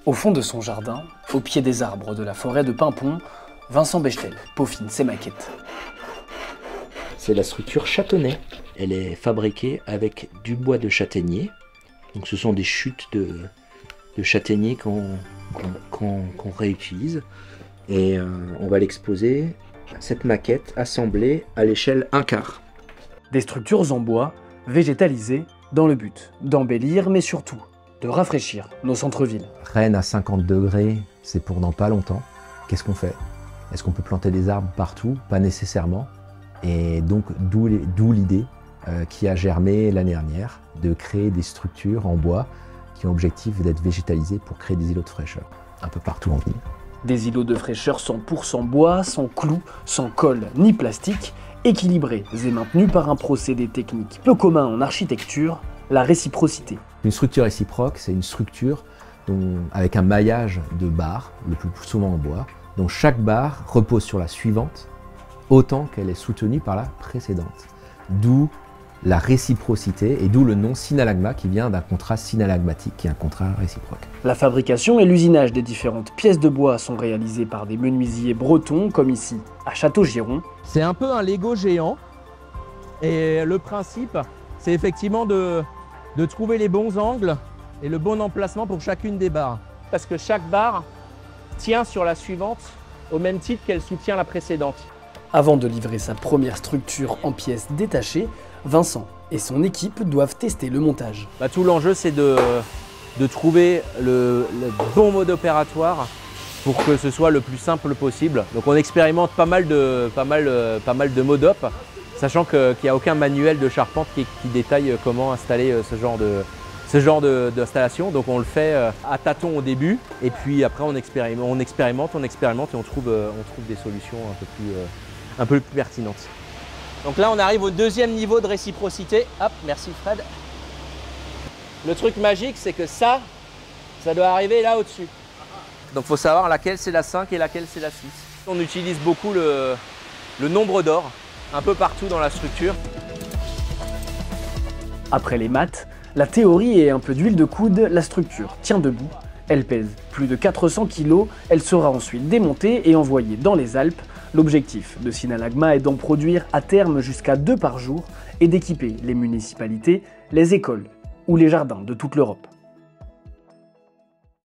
Au fond de son jardin, au pied des arbres de la forêt de Paimpont, Vincent Bechtel peaufine ses maquettes. C'est la structure châtaignier. Elle est fabriquée avec du bois de châtaignier. Donc ce sont des chutes de châtaignier qu'on réutilise. Et on va l'exposer, cette maquette assemblée à l'échelle 1/4. Des structures en bois, végétalisées, dans le but d'embellir, mais surtout de rafraîchir nos centres-villes. Rennes à 50 degrés, c'est pour dans pas longtemps. Qu'est-ce qu'on fait? Est-ce qu'on peut planter des arbres partout? Pas nécessairement. Et donc d'où l'idée qui a germé l'année dernière de créer des structures en bois qui ont l'objectif d'être végétalisées pour créer des îlots de fraîcheur un peu partout en ville. Des îlots de fraîcheur 100% bois, sans clous, sans colle ni plastique, équilibrés et maintenus par un procédé technique peu commun en architecture, la réciprocité. Une structure réciproque, c'est une structure avec un maillage de barres, le plus souvent en bois, dont chaque barre repose sur la suivante autant qu'elle est soutenue par la précédente. D'où la réciprocité et d'où le nom synalagma qui vient d'un contrat synalagmatique qui est un contrat réciproque. La fabrication et l'usinage des différentes pièces de bois sont réalisés par des menuisiers bretons comme ici à Château-Giron. C'est un peu un Lego géant et le principe c'est effectivement de trouver les bons angles et le bon emplacement pour chacune des barres. Parce que chaque barre tient sur la suivante au même titre qu'elle soutient la précédente. Avant de livrer sa première structure en pièces détachées, Vincent et son équipe doivent tester le montage. Tout l'enjeu c'est de trouver le bon mode opératoire pour que ce soit le plus simple possible. Donc on expérimente pas mal de mode op, sachant qu'il n'y a aucun manuel de charpente qui détaille comment installer ce genre d'installation. Donc on le fait à tâtons au début et puis après on expérimente et on trouve des solutions un peu plus pertinentes. Donc là on arrive au deuxième niveau de réciprocité. Hop, merci Fred. Le truc magique c'est que ça doit arriver là au-dessus. Donc il faut savoir laquelle c'est la 5 et laquelle c'est la 6. On utilise beaucoup le nombre d'or un peu partout dans la structure. Après les maths, la théorie et un peu d'huile de coude, la structure tient debout. Elle pèse plus de 400 kg, elle sera ensuite démontée et envoyée dans les Alpes. L'objectif de Synalagma est d'en produire à terme jusqu'à 2 par jour et d'équiper les municipalités, les écoles ou les jardins de toute l'Europe.